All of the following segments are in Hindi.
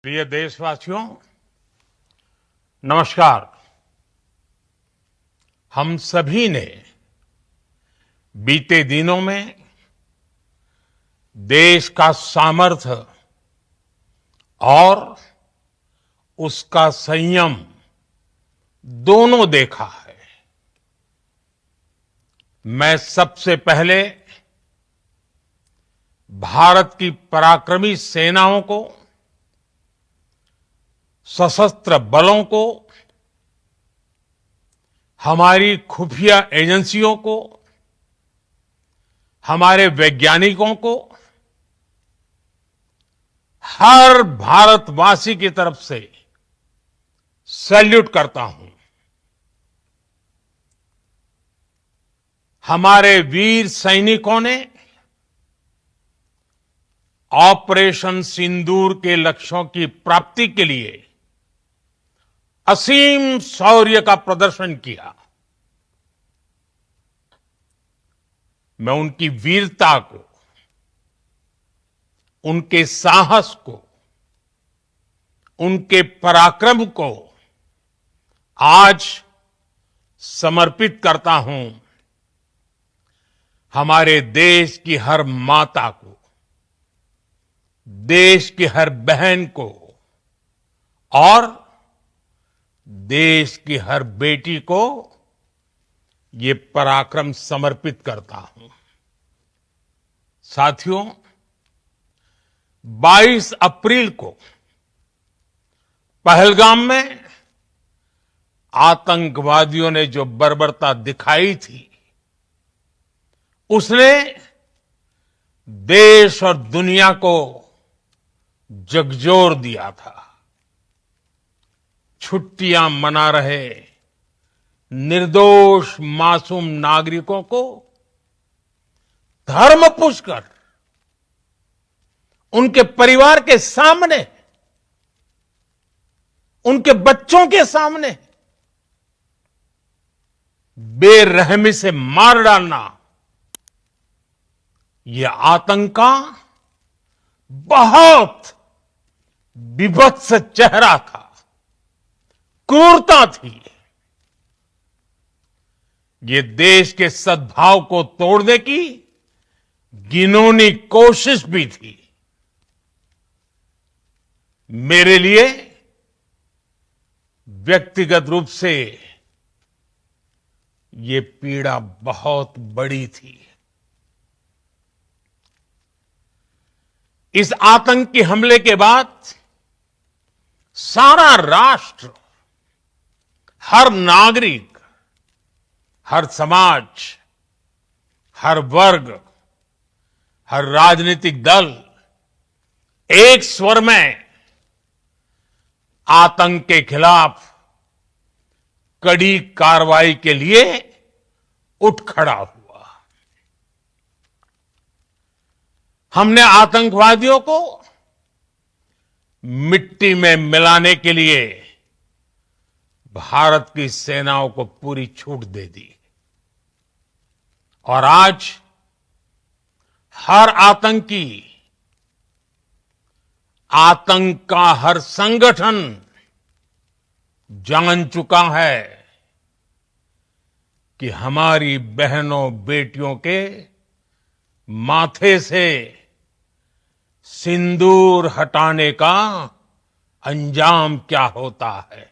प्रिय देशवासियों, नमस्कार। हम सभी ने बीते दिनों में देश का सामर्थ्य और उसका संयम दोनों देखा है। मैं सबसे पहले भारत की पराक्रमी सेनाओं को, सशस्त्र बलों को, हमारी खुफिया एजेंसियों को, हमारे वैज्ञानिकों को, हर भारतवासी की तरफ से सैल्यूट करता हूं। हमारे वीर सैनिकों ने ऑपरेशन सिंदूर के लक्ष्यों की प्राप्ति के लिए असीम शौर्य का प्रदर्शन किया। मैं उनकी वीरता को, उनके साहस को, उनके पराक्रम को आज समर्पित करता हूं हमारे देश की हर माता को, देश की हर बहन को और देश की हर बेटी को ये पराक्रम समर्पित करता हूं। साथियों, 22 अप्रैल को पहलगाम में आतंकवादियों ने जो बर्बरता दिखाई थी, उसने देश और दुनिया को झकझोर दिया था। छुट्टियां मना रहे निर्दोष मासूम नागरिकों को धर्म पूछकर उनके परिवार के सामने, उनके बच्चों के सामने बेरहमी से मार डालना, यह आतंक का बहुत विभत्स चेहरा था, क्रूरता थी। ये देश के सद्भाव को तोड़ने की घिनौनी कोशिश भी थी। मेरे लिए व्यक्तिगत रूप से ये पीड़ा बहुत बड़ी थी। इस आतंकी हमले के बाद सारा राष्ट्र, हर नागरिक, हर समाज, हर वर्ग, हर राजनीतिक दल एक स्वर में आतंक के खिलाफ कड़ी कार्रवाई के लिए उठ खड़ा हुआ। हमने आतंकवादियों को मिट्टी में मिलाने के लिए भारत की सेनाओं को पूरी छूट दे दी और आज हर आतंकी, आतंक का हर संगठन जान चुका है कि हमारी बहनों बेटियों के माथे से सिंदूर हटाने का अंजाम क्या होता है।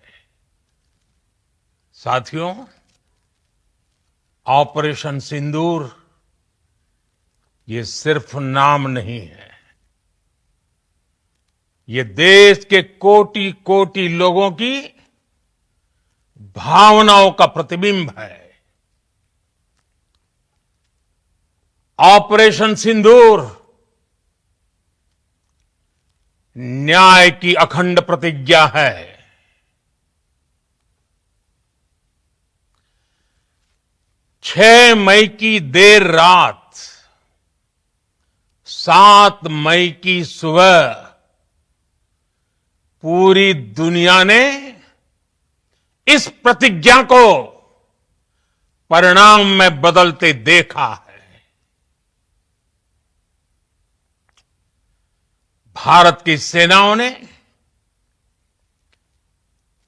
साथियों, ऑपरेशन सिंदूर ये सिर्फ नाम नहीं है, ये देश के कोटि कोटि लोगों की भावनाओं का प्रतिबिंब है। ऑपरेशन सिंदूर न्याय की अखंड प्रतिज्ञा है। 6 मई की देर रात, 7 मई की सुबह पूरी दुनिया ने इस प्रतिज्ञा को परिणाम में बदलते देखा है। भारत की सेनाओं ने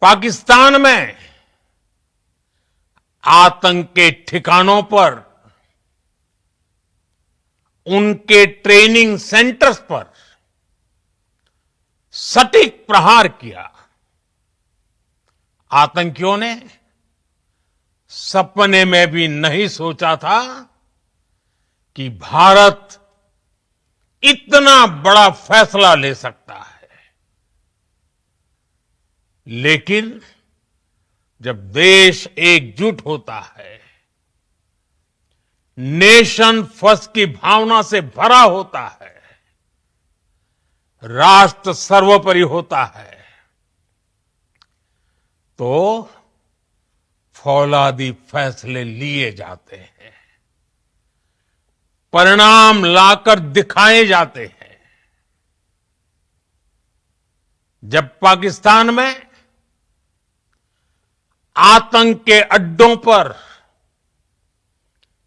पाकिस्तान में आतंक के ठिकानों पर, उनके ट्रेनिंग सेंटर्स पर सटीक प्रहार किया। आतंकियों ने सपने में भी नहीं सोचा था कि भारत इतना बड़ा फैसला ले सकता है। लेकिन जब देश एकजुट होता है, नेशन फर्स्ट की भावना से भरा होता है, राष्ट्र सर्वोपरि होता है, तो फौलादी फैसले लिए जाते हैं, परिणाम लाकर दिखाए जाते हैं। जब पाकिस्तान में आतंक के अड्डों पर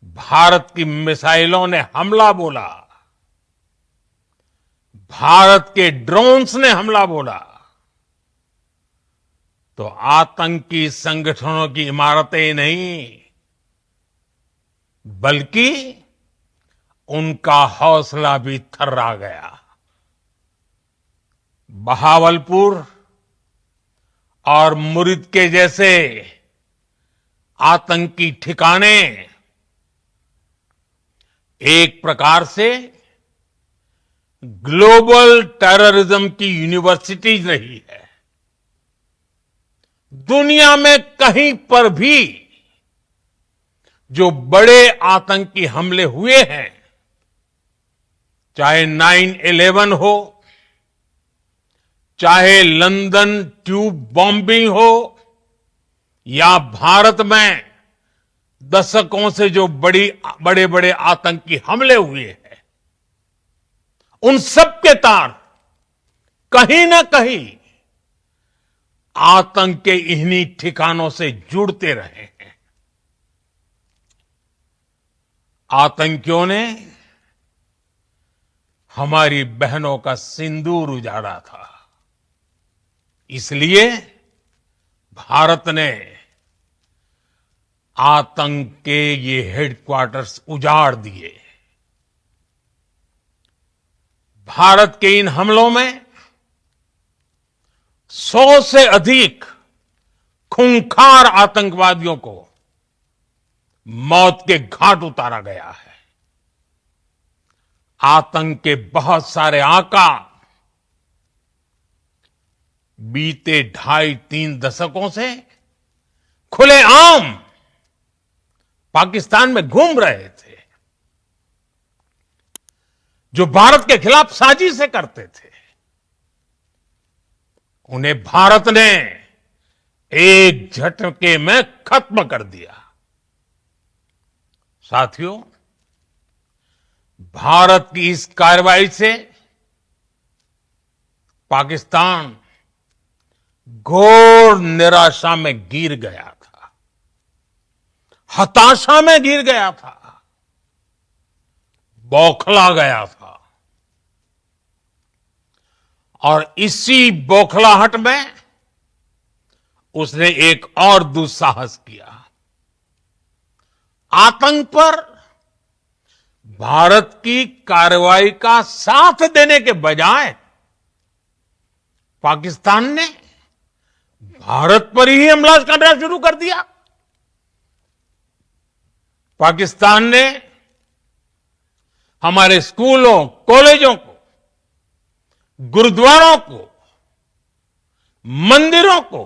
भारत की मिसाइलों ने हमला बोला, भारत के ड्रोन्स ने हमला बोला, तो आतंकी संगठनों की इमारतें नहीं, बल्कि उनका हौसला भी थर्रा गया। बहावलपुर और मुरिद के जैसे आतंकी ठिकाने एक प्रकार से ग्लोबल टेररिज्म की यूनिवर्सिटीज रही है। दुनिया में कहीं पर भी जो बड़े आतंकी हमले हुए हैं, चाहे 9/11 हो, चाहे लंदन ट्यूब बॉम्बिंग हो, या भारत में दशकों से जो बड़े बड़े आतंकी हमले हुए हैं, उन सब के तार कहीं ना कहीं आतंक के इन्हीं ठिकानों से जुड़ते रहे हैं। आतंकियों ने हमारी बहनों का सिंदूर उजाड़ा था, इसलिए भारत ने आतंक के ये हेडक्वार्टर्स उजाड़ दिए। भारत के इन हमलों में 100 से अधिक खूंखार आतंकवादियों को मौत के घाट उतारा गया है। आतंक के बहुत सारे आका बीते 2.5-3 दशकों से खुलेआम पाकिस्तान में घूम रहे थे, जो भारत के खिलाफ साजिशें करते थे। उन्हें भारत ने एक झटके में खत्म कर दिया। साथियों, भारत की इस कार्रवाई से पाकिस्तान घोर निराशा में गिर गया था, हताशा में गिर गया था, बौखला गया था। और इसी बौखलाहट में उसने एक और दुस्साहस किया। आतंक पर भारत की कार्रवाई का साथ देने के बजाय पाकिस्तान ने भारत पर ही हमला करना शुरू कर दिया। पाकिस्तान ने हमारे स्कूलों, कॉलेजों को, गुरुद्वारों को, मंदिरों को,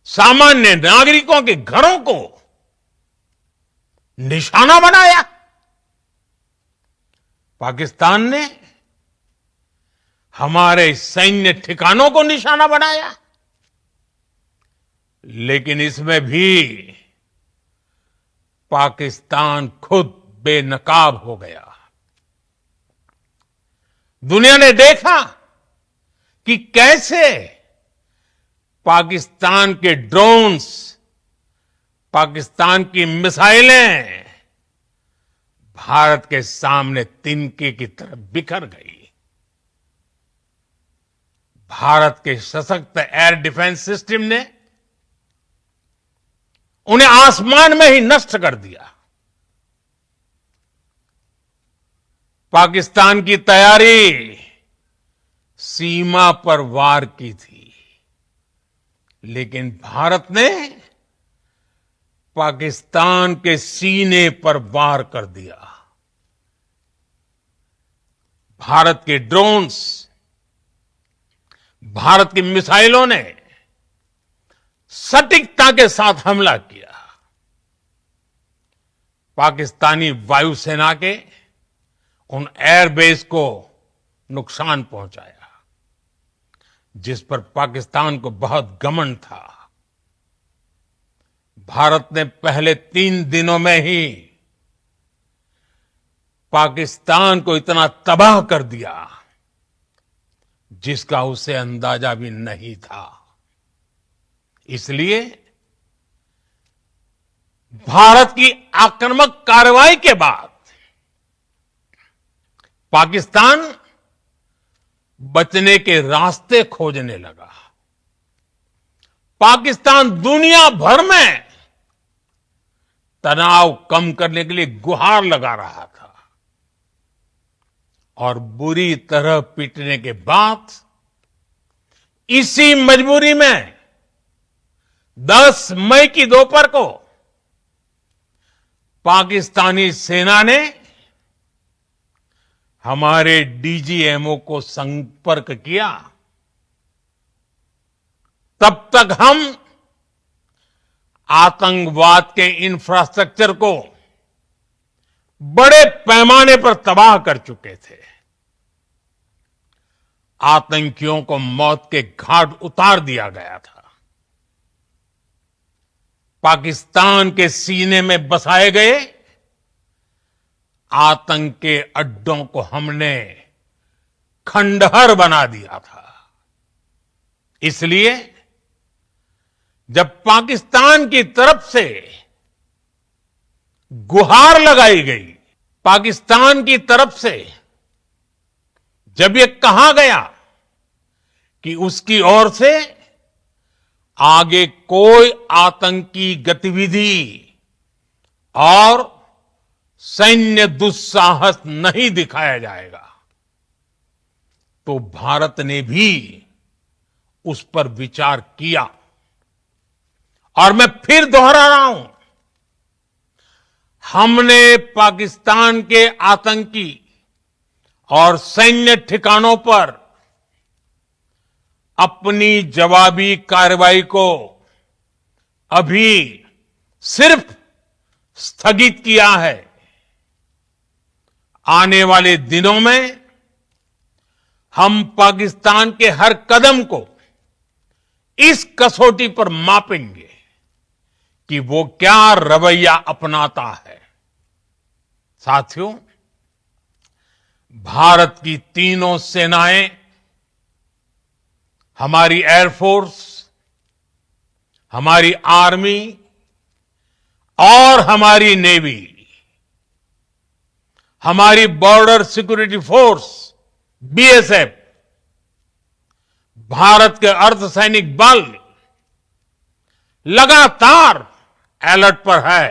सामान्य नागरिकों के घरों को निशाना बनाया। पाकिस्तान ने हमारे सैन्य ठिकानों को निशाना बनाया। लेकिन इसमें भी पाकिस्तान खुद बेनकाब हो गया। दुनिया ने देखा कि कैसे पाकिस्तान के ड्रोन्स, पाकिस्तान की मिसाइलें भारत के सामने तिनके की तरह बिखर गई। भारत के सशक्त एयर डिफेंस सिस्टम ने उन्हें आसमान में ही नष्ट कर दिया। पाकिस्तान की तैयारी सीमा पर वार की थी, लेकिन भारत ने पाकिस्तान के सीने पर वार कर दिया। भारत के ड्रोन्स, भारत की मिसाइलों ने सटीकता के साथ हमला किया। पाकिस्तानी वायुसेना के उन एयरबेस को नुकसान पहुंचाया, जिस पर पाकिस्तान को बहुत घमंड था। भारत ने पहले 3 दिनों में ही पाकिस्तान को इतना तबाह कर दिया जिसका उसे अंदाजा भी नहीं था। इसलिए भारत की आक्रामक कार्रवाई के बाद पाकिस्तान बचने के रास्ते खोजने लगा। पाकिस्तान दुनिया भर में तनाव कम करने के लिए गुहार लगा रहा था, और बुरी तरह पीटने के बाद इसी मजबूरी में 10 मई की दोपहर को पाकिस्तानी सेना ने हमारे डीजीएमओ को संपर्क किया। तब तक हम आतंकवाद के इंफ्रास्ट्रक्चर को बड़े पैमाने पर तबाह कर चुके थे। आतंकियों को मौत के घाट उतार दिया गया था। पाकिस्तान के सीने में बसाए गए आतंक के अड्डों को हमने खंडहर बना दिया था। इसलिए जब पाकिस्तान की तरफ से गुहार लगाई गई, पाकिस्तान की तरफ से जब ये कहा गया कि उसकी ओर से आगे कोई आतंकी गतिविधि और सैन्य दुस्साहस नहीं दिखाया जाएगा, तो भारत ने भी उस पर विचार किया। और मैं फिर दोहरा रहा हूं, हमने पाकिस्तान के आतंकी और सैन्य ठिकानों पर अपनी जवाबी कार्रवाई को अभी सिर्फ स्थगित किया है। आने वाले दिनों में हम पाकिस्तान के हर कदम को इस कसौटी पर मापेंगे कि वो क्या रवैया अपनाता है। साथियों, भारत की तीनों सेनाएं, हमारी एयरफोर्स, हमारी आर्मी और हमारी नेवी, हमारी border security force BSF, Bharat के अर्धसैनिक बल लगातार अलर्ट पर है।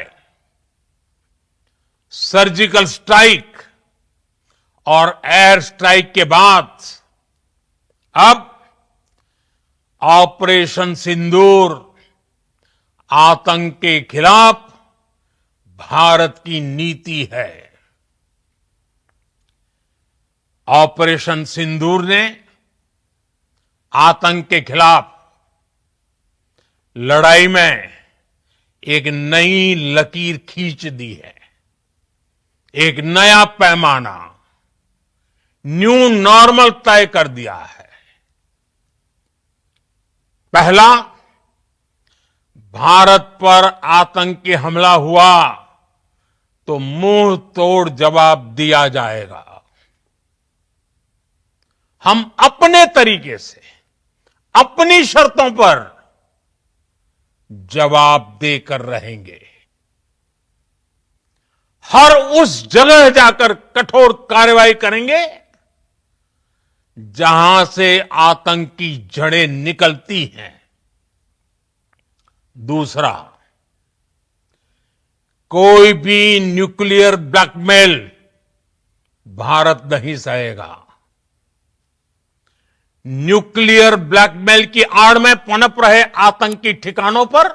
सर्जिकल स्ट्राइक और एयर स्ट्राइक के बाद अब ऑपरेशन सिंदूर आतंक के खिलाफ भारत की नीति है। ऑपरेशन सिंदूर ने आतंक के खिलाफ लड़ाई में एक नई लकीर खींच दी है, एक नया पैमाना, न्यू नॉर्मल तय कर दिया है। पहला, भारत पर आतंकी हमला हुआ तो मुंह तोड़ जवाब दिया जाएगा। हम अपने तरीके से, अपनी शर्तों पर जवाब देकर रहेंगे। हर उस जगह जाकर कठोर कार्रवाई करेंगे जहां से आतंक की जड़ें निकलती हैं। दूसरा, कोई भी न्यूक्लियर ब्लैकमेल भारत नहीं सहेगा। न्यूक्लियर ब्लैकमेल की आड़ में पनप रहे आतंकी ठिकानों पर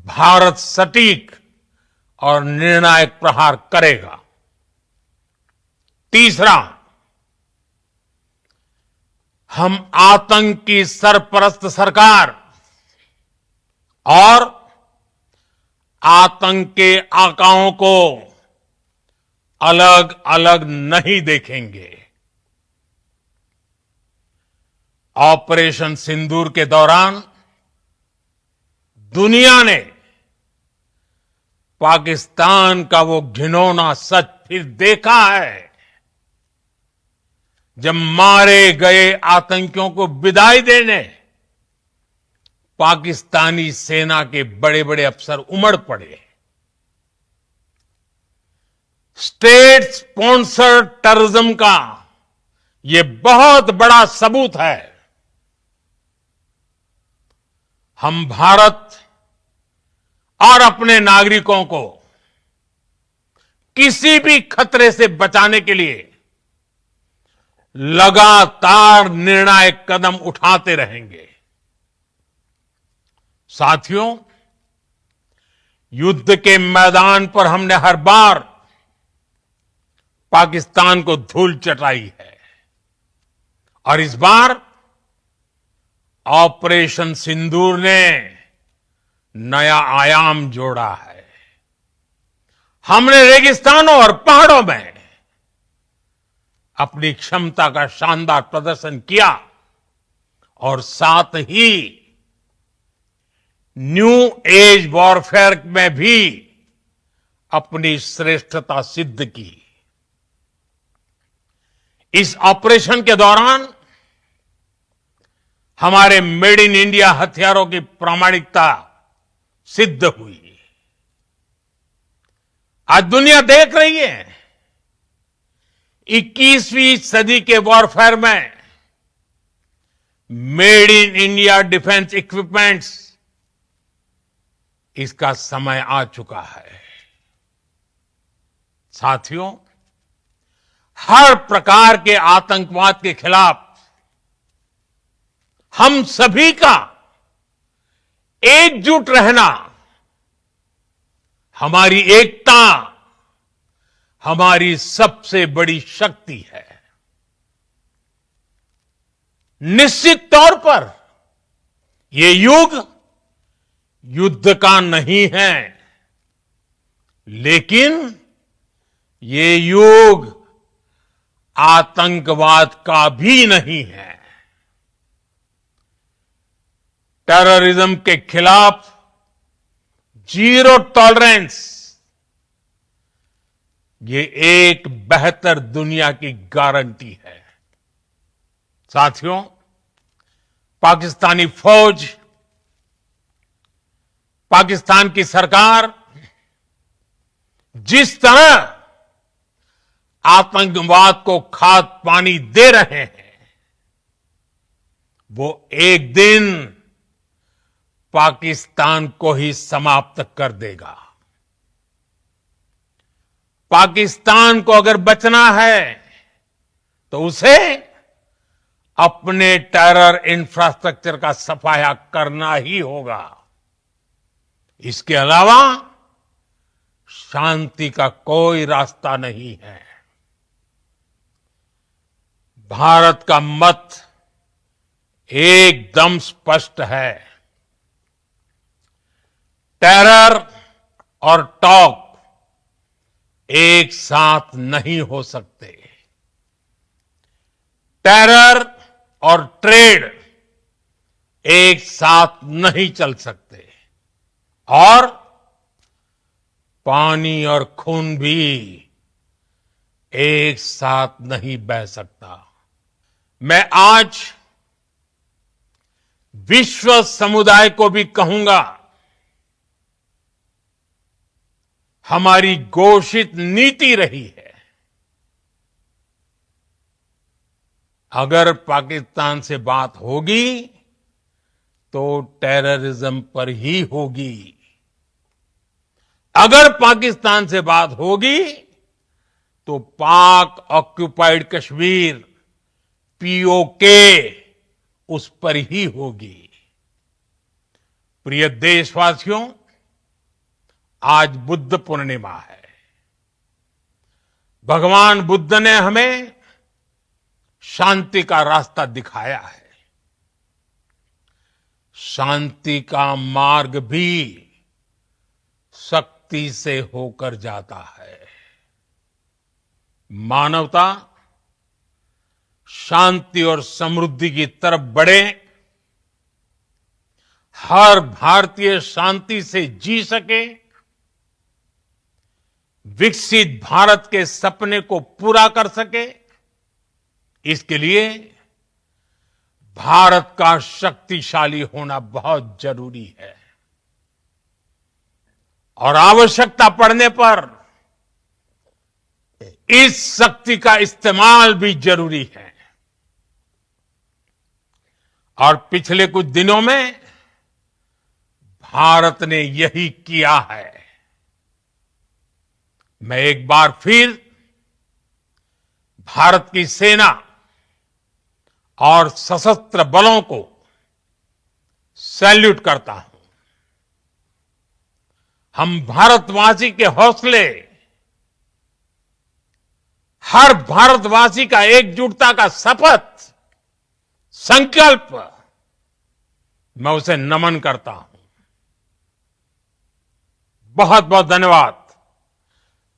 भारत सटीक और निर्णायक प्रहार करेगा। तीसरा, हम आतंक की सरपरस्त सरकार और आतंक के आकाओं को अलग अलग नहीं देखेंगे। ऑपरेशन सिंदूर के दौरान दुनिया ने पाकिस्तान का वो घिनौना सच फिर देखा है, जब मारे गए आतंकियों को विदाई देने पाकिस्तानी सेना के बड़े बड़े अफसर उमड़ पड़े। स्टेट स्पॉन्सर्ड टेररिज्म का यह बहुत बड़ा सबूत है। हम भारत और अपने नागरिकों को किसी भी खतरे से बचाने के लिए लगातार निर्णायक कदम उठाते रहेंगे। साथियों, युद्ध के मैदान पर हमने हर बार पाकिस्तान को धूल चटाई है और इस बार ऑपरेशन सिंदूर ने नया आयाम जोड़ा है। हमने रेगिस्तानों और पहाड़ों में अपनी क्षमता का शानदार प्रदर्शन किया और साथ ही न्यू एज वॉरफेयर में भी अपनी श्रेष्ठता सिद्ध की। इस ऑपरेशन के दौरान हमारे मेड इन इंडिया हथियारों की प्रामाणिकता सिद्ध हुई। आज दुनिया देख रही है 21वीं सदी के वॉरफेयर में made in India defence equipments, इसका समय आ चुका है। साथियों, हर प्रकार के आतंकवाद के खिलाफ हम सभी का एकजुट रहना, हमारी एकता हमारी सबसे बड़ी शक्ति है। निश्चित तौर पर ये युग युद्ध का नहीं है, लेकिन ये युग आतंकवाद का भी नहीं है। टेररिज्म के खिलाफ जीरो टॉलरेंस, ये एक बेहतर दुनिया की गारंटी है। साथियों, पाकिस्तानी फौज, पाकिस्तान की सरकार जिस तरह आतंकवाद को खाद पानी दे रहे हैं, वो एक दिन पाकिस्तान को ही समाप्त कर देगा। पाकिस्तान को अगर बचना है तो उसे अपने टेरर इंफ्रास्ट्रक्चर का सफाया करना ही होगा। इसके अलावा शांति का कोई रास्ता नहीं है। भारत का मत एकदम स्पष्ट है। टेरर और टॉक एक साथ नहीं हो सकते। टेरर और ट्रेड एक साथ नहीं चल सकते और पानी और खून भी एक साथ नहीं बह सकता। मैं आज विश्व समुदाय को भी कहूंगा, हमारी घोषित नीति रही है अगर पाकिस्तान से बात होगी तो टेररिज्म पर ही होगी। अगर पाकिस्तान से बात होगी तो पाक ऑक्युपाइड कश्मीर पीओके उस पर ही होगी। प्रिय देशवासियों, आज बुद्ध पूर्णिमा है। भगवान बुद्ध ने हमें शांति का रास्ता दिखाया है। शांति का मार्ग भी शक्ति से होकर जाता है। मानवता शांति और समृद्धि की तरफ बढ़े, हर भारतीय शांति से जी सके, विकसित भारत के सपने को पूरा कर सके, इसके लिए भारत का शक्तिशाली होना बहुत जरूरी है। और आवश्यकता पड़ने पर इस शक्ति का इस्तेमाल भी जरूरी है। और पिछले कुछ दिनों में भारत ने यही किया है। मैं एक बार फिर भारत की सेना और सशस्त्र बलों को सैल्यूट करता हूं। हम भारतवासी के हौसले, हर भारतवासी का एकजुटता का शपथ, संकल्प, मैं उसे नमन करता हूं। बहुत बहुत धन्यवाद।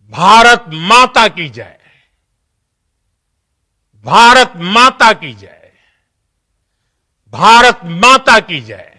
भारत माता की जय। भारत माता की जय। भारत माता की जय।